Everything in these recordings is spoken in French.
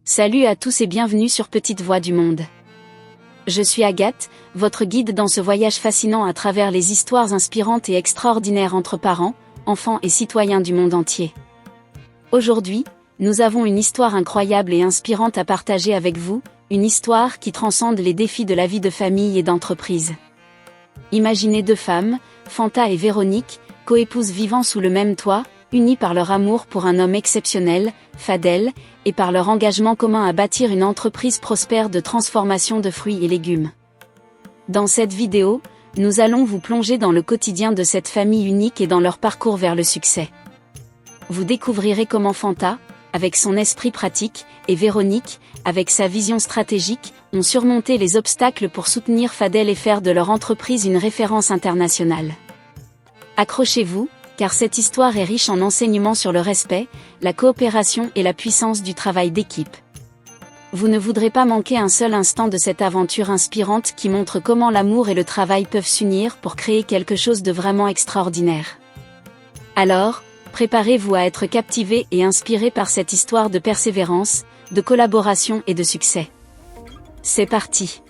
Salut à tous et bienvenue sur Petite Voix du Monde. Je suis Agathe, votre guide dans ce voyage fascinant à travers les histoires inspirantes et extraordinaires entre parents, enfants et citoyens du monde entier. Aujourd'hui, nous avons une histoire incroyable et inspirante à partager avec vous, une histoire qui transcende les défis de la vie de famille et d'entreprise. Imaginez deux femmes, Fanta et Véronique, coépouses vivant sous le même toit, unies par leur amour pour un homme exceptionnel, Fadel, et par leur engagement commun à bâtir une entreprise prospère de transformation de fruits et légumes. Dans cette vidéo, nous allons vous plonger dans le quotidien de cette famille unique et dans leur parcours vers le succès. Vous découvrirez comment Fanta, avec son esprit pratique, et Véronique, avec sa vision stratégique, ont surmonté les obstacles pour soutenir Fadel et faire de leur entreprise une référence internationale. Accrochez-vous, car cette histoire est riche en enseignements sur le respect, la coopération et la puissance du travail d'équipe. Vous ne voudrez pas manquer un seul instant de cette aventure inspirante qui montre comment l'amour et le travail peuvent s'unir pour créer quelque chose de vraiment extraordinaire. Alors, préparez-vous à être captivé et inspiré par cette histoire de persévérance, de collaboration et de succès. C'est parti!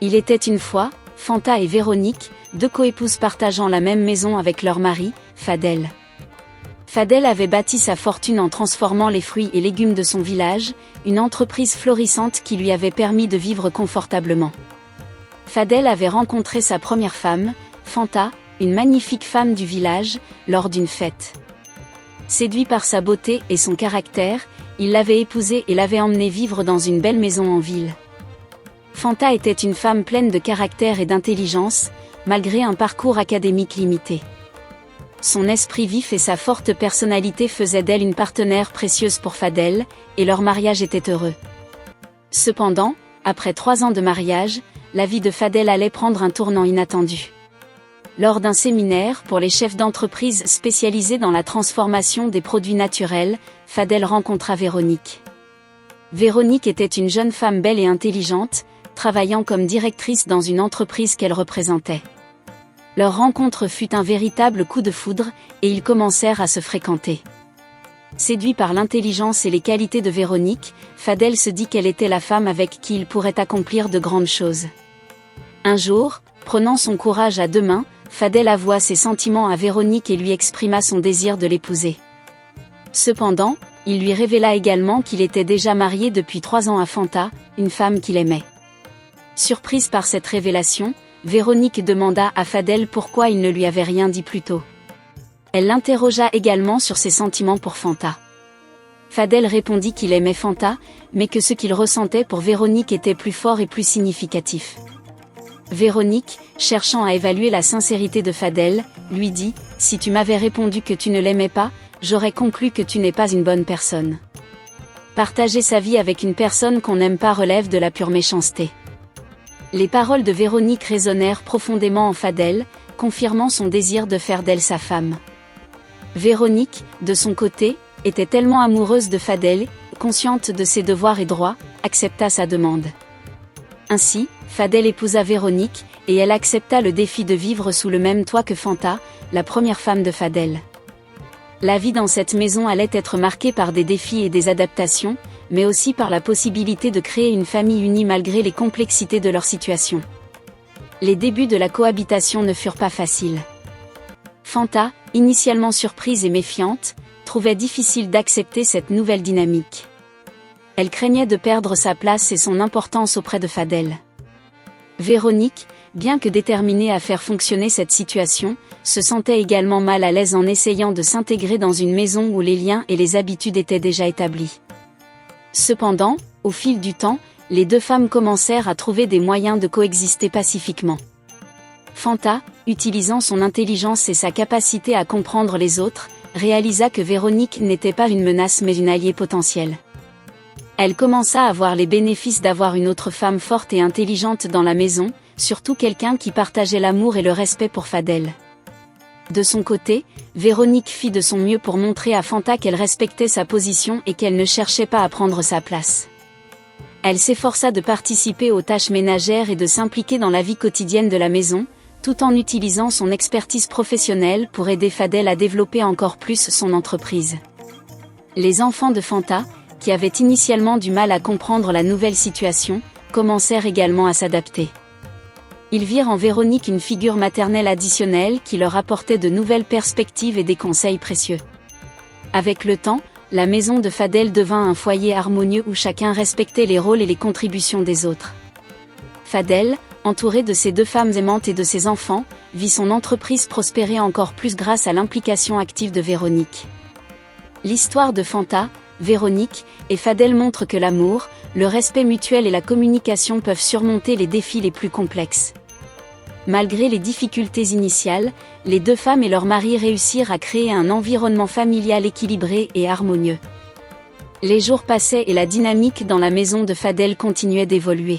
Il était une fois, Fanta et Véronique, deux coépouses partageant la même maison avec leur mari, Fadel. Fadel avait bâti sa fortune en transformant les fruits et légumes de son village, une entreprise florissante qui lui avait permis de vivre confortablement. Fadel avait rencontré sa première femme, Fanta, une magnifique femme du village, lors d'une fête. Séduit par sa beauté et son caractère, il l'avait épousée et l'avait emmenée vivre dans une belle maison en ville. Fanta était une femme pleine de caractère et d'intelligence, malgré un parcours académique limité. Son esprit vif et sa forte personnalité faisaient d'elle une partenaire précieuse pour Fadel, et leur mariage était heureux. Cependant, après 3 ans de mariage, la vie de Fadel allait prendre un tournant inattendu. Lors d'un séminaire pour les chefs d'entreprise spécialisés dans la transformation des produits naturels, Fadel rencontra Véronique. Véronique était une jeune femme belle et intelligente, travaillant comme directrice dans une entreprise qu'elle représentait. Leur rencontre fut un véritable coup de foudre, et ils commencèrent à se fréquenter. Séduit par l'intelligence et les qualités de Véronique, Fadel se dit qu'elle était la femme avec qui il pourrait accomplir de grandes choses. Un jour, prenant son courage à 2 mains, Fadel avoua ses sentiments à Véronique et lui exprima son désir de l'épouser. Cependant, il lui révéla également qu'il était déjà marié depuis 3 ans à Fanta, une femme qu'il aimait. Surprise par cette révélation, Véronique demanda à Fadel pourquoi il ne lui avait rien dit plus tôt. Elle l'interrogea également sur ses sentiments pour Fanta. Fadel répondit qu'il aimait Fanta, mais que ce qu'il ressentait pour Véronique était plus fort et plus significatif. Véronique, cherchant à évaluer la sincérité de Fadel, lui dit « Si tu m'avais répondu que tu ne l'aimais pas, j'aurais conclu que tu n'es pas une bonne personne. Partager sa vie avec une personne qu'on n'aime pas relève de la pure méchanceté. » Les paroles de Véronique résonnèrent profondément en Fadel, confirmant son désir de faire d'elle sa femme. Véronique, de son côté, était tellement amoureuse de Fadel, consciente de ses devoirs et droits, accepta sa demande. Ainsi, Fadel épousa Véronique, et elle accepta le défi de vivre sous le même toit que Fanta, la première femme de Fadel. La vie dans cette maison allait être marquée par des défis et des adaptations, mais aussi par la possibilité de créer une famille unie malgré les complexités de leur situation. Les débuts de la cohabitation ne furent pas faciles. Fanta, initialement surprise et méfiante, trouvait difficile d'accepter cette nouvelle dynamique. Elle craignait de perdre sa place et son importance auprès de Fadel. Véronique, bien que déterminée à faire fonctionner cette situation, se sentait également mal à l'aise en essayant de s'intégrer dans une maison où les liens et les habitudes étaient déjà établis. Cependant, au fil du temps, les deux femmes commencèrent à trouver des moyens de coexister pacifiquement. Fanta, utilisant son intelligence et sa capacité à comprendre les autres, réalisa que Véronique n'était pas une menace mais une alliée potentielle. Elle commença à voir les bénéfices d'avoir une autre femme forte et intelligente dans la maison, surtout quelqu'un qui partageait l'amour et le respect pour Fadel. De son côté, Véronique fit de son mieux pour montrer à Fanta qu'elle respectait sa position et qu'elle ne cherchait pas à prendre sa place. Elle s'efforça de participer aux tâches ménagères et de s'impliquer dans la vie quotidienne de la maison, tout en utilisant son expertise professionnelle pour aider Fadel à développer encore plus son entreprise. Les enfants de Fanta, qui avaient initialement du mal à comprendre la nouvelle situation, commencèrent également à s'adapter. Ils virent en Véronique une figure maternelle additionnelle qui leur apportait de nouvelles perspectives et des conseils précieux. Avec le temps, la maison de Fadel devint un foyer harmonieux où chacun respectait les rôles et les contributions des autres. Fadel, entouré de ses 2 femmes aimantes et de ses enfants, vit son entreprise prospérer encore plus grâce à l'implication active de Véronique. L'histoire de Fanta, Véronique et Fadel montre que l'amour, le respect mutuel et la communication peuvent surmonter les défis les plus complexes. Malgré les difficultés initiales, les 2 femmes et leur mari réussirent à créer un environnement familial équilibré et harmonieux. Les jours passaient et la dynamique dans la maison de Fadel continuait d'évoluer.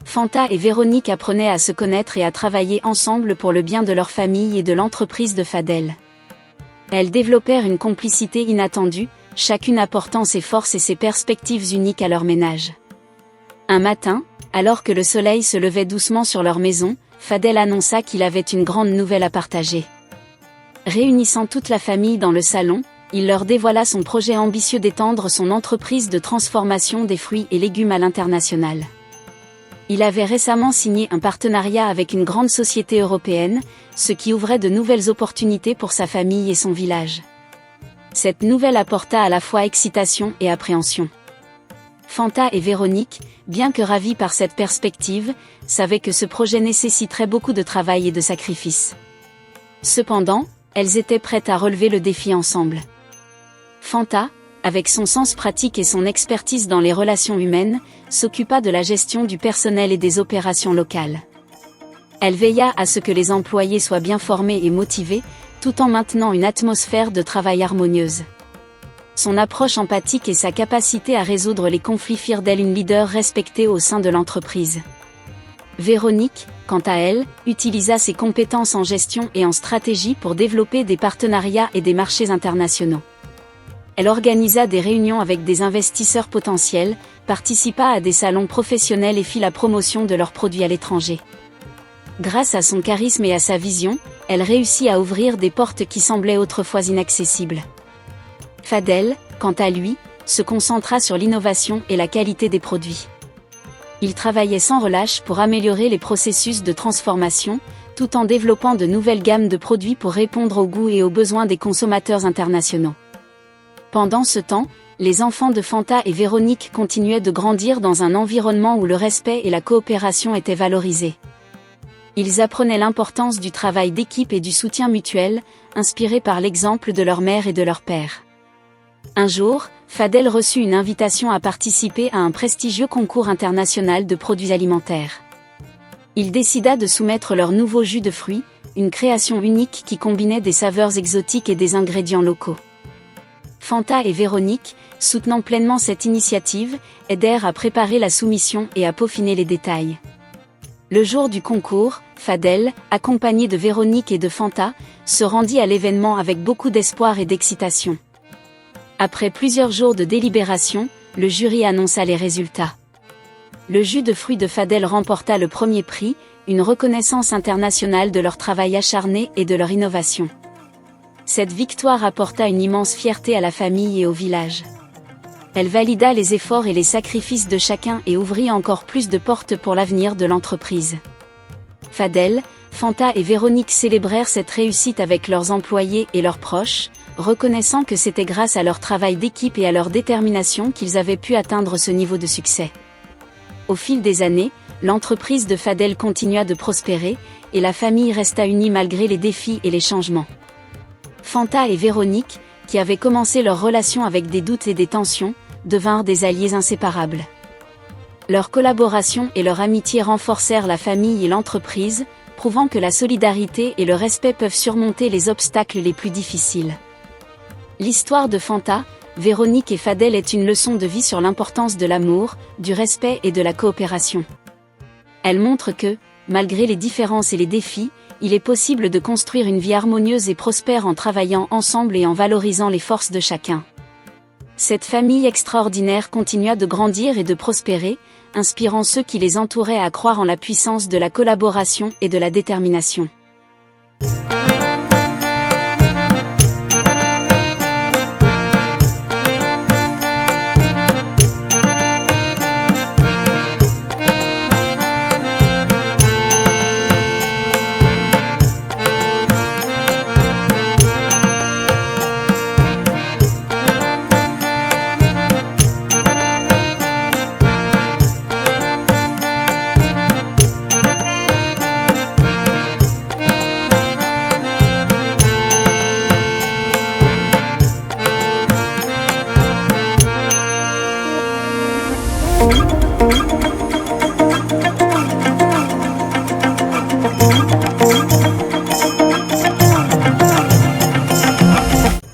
Fanta et Véronique apprenaient à se connaître et à travailler ensemble pour le bien de leur famille et de l'entreprise de Fadel. Elles développèrent une complicité inattendue, chacune apportant ses forces et ses perspectives uniques à leur ménage. Un matin, alors que le soleil se levait doucement sur leur maison, Fadel annonça qu'il avait une grande nouvelle à partager. Réunissant toute la famille dans le salon, il leur dévoila son projet ambitieux d'étendre son entreprise de transformation des fruits et légumes à l'international. Il avait récemment signé un partenariat avec une grande société européenne, ce qui ouvrait de nouvelles opportunités pour sa famille et son village. Cette nouvelle apporta à la fois excitation et appréhension. Fanta et Véronique, bien que ravis par cette perspective, savaient que ce projet nécessiterait beaucoup de travail et de sacrifices. Cependant, elles étaient prêtes à relever le défi ensemble. Fanta, avec son sens pratique et son expertise dans les relations humaines, s'occupa de la gestion du personnel et des opérations locales. Elle veilla à ce que les employés soient bien formés et motivés, tout en maintenant une atmosphère de travail harmonieuse. Son approche empathique et sa capacité à résoudre les conflits firent d'elle une leader respectée au sein de l'entreprise. Véronique, quant à elle, utilisa ses compétences en gestion et en stratégie pour développer des partenariats et des marchés internationaux. Elle organisa des réunions avec des investisseurs potentiels, participa à des salons professionnels et fit la promotion de leurs produits à l'étranger. Grâce à son charisme et à sa vision, elle réussit à ouvrir des portes qui semblaient autrefois inaccessibles. Fadel, quant à lui, se concentra sur l'innovation et la qualité des produits. Il travaillait sans relâche pour améliorer les processus de transformation, tout en développant de nouvelles gammes de produits pour répondre aux goûts et aux besoins des consommateurs internationaux. Pendant ce temps, les enfants de Fanta et Véronique continuaient de grandir dans un environnement où le respect et la coopération étaient valorisés. Ils apprenaient l'importance du travail d'équipe et du soutien mutuel, inspirés par l'exemple de leur mère et de leur père. Un jour, Fadel reçut une invitation à participer à un prestigieux concours international de produits alimentaires. Il décida de soumettre leur nouveau jus de fruits, une création unique qui combinait des saveurs exotiques et des ingrédients locaux. Fanta et Véronique, soutenant pleinement cette initiative, aidèrent à préparer la soumission et à peaufiner les détails. Le jour du concours, Fadel, accompagné de Véronique et de Fanta, se rendit à l'événement avec beaucoup d'espoir et d'excitation. Après plusieurs jours de délibération, le jury annonça les résultats. Le jus de fruits de Fadel remporta le premier prix, une reconnaissance internationale de leur travail acharné et de leur innovation. Cette victoire apporta une immense fierté à la famille et au village. Elle valida les efforts et les sacrifices de chacun et ouvrit encore plus de portes pour l'avenir de l'entreprise. Fadel, Fanta et Véronique célébrèrent cette réussite avec leurs employés et leurs proches, reconnaissant que c'était grâce à leur travail d'équipe et à leur détermination qu'ils avaient pu atteindre ce niveau de succès. Au fil des années, l'entreprise de Fadel continua de prospérer, et la famille resta unie malgré les défis et les changements. Fanta et Véronique, qui avaient commencé leur relation avec des doutes et des tensions, devinrent des alliés inséparables. Leur collaboration et leur amitié renforcèrent la famille et l'entreprise, prouvant que la solidarité et le respect peuvent surmonter les obstacles les plus difficiles. L'histoire de Fanta, Véronique et Fadel est une leçon de vie sur l'importance de l'amour, du respect et de la coopération. Elle montre que, malgré les différences et les défis, il est possible de construire une vie harmonieuse et prospère en travaillant ensemble et en valorisant les forces de chacun. Cette famille extraordinaire continua de grandir et de prospérer, inspirant ceux qui les entouraient à croire en la puissance de la collaboration et de la détermination.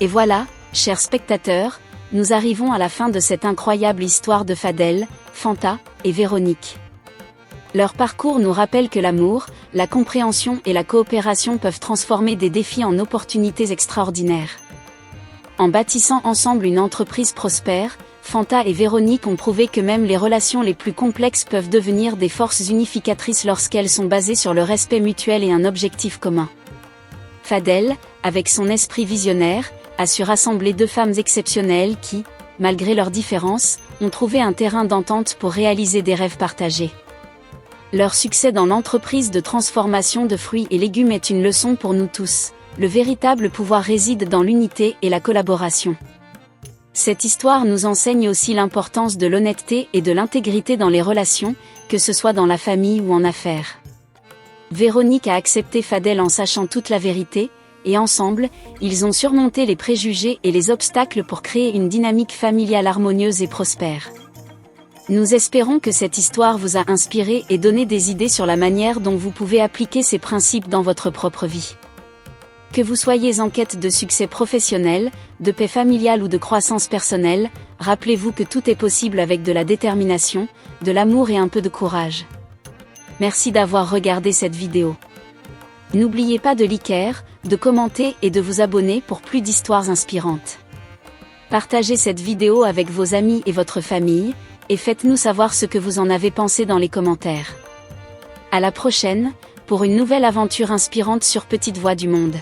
Et voilà, chers spectateurs, nous arrivons à la fin de cette incroyable histoire de Fadel, Fanta et Véronique. Leur parcours nous rappelle que l'amour, la compréhension et la coopération peuvent transformer des défis en opportunités extraordinaires. En bâtissant ensemble une entreprise prospère, Fanta et Véronique ont prouvé que même les relations les plus complexes peuvent devenir des forces unificatrices lorsqu'elles sont basées sur le respect mutuel et un objectif commun. Fadel, avec son esprit visionnaire, a su rassembler deux femmes exceptionnelles qui, malgré leurs différences, ont trouvé un terrain d'entente pour réaliser des rêves partagés. Leur succès dans l'entreprise de transformation de fruits et légumes est une leçon pour nous tous. Le véritable pouvoir réside dans l'unité et la collaboration. Cette histoire nous enseigne aussi l'importance de l'honnêteté et de l'intégrité dans les relations, que ce soit dans la famille ou en affaires. Véronique a accepté Fadel en sachant toute la vérité, et ensemble, ils ont surmonté les préjugés et les obstacles pour créer une dynamique familiale harmonieuse et prospère. Nous espérons que cette histoire vous a inspiré et donné des idées sur la manière dont vous pouvez appliquer ces principes dans votre propre vie. Que vous soyez en quête de succès professionnel, de paix familiale ou de croissance personnelle, rappelez-vous que tout est possible avec de la détermination, de l'amour et un peu de courage. Merci d'avoir regardé cette vidéo. N'oubliez pas de liker, de commenter et de vous abonner pour plus d'histoires inspirantes. Partagez cette vidéo avec vos amis et votre famille, et faites-nous savoir ce que vous en avez pensé dans les commentaires. À la prochaine, pour une nouvelle aventure inspirante sur Petite Voix du Monde.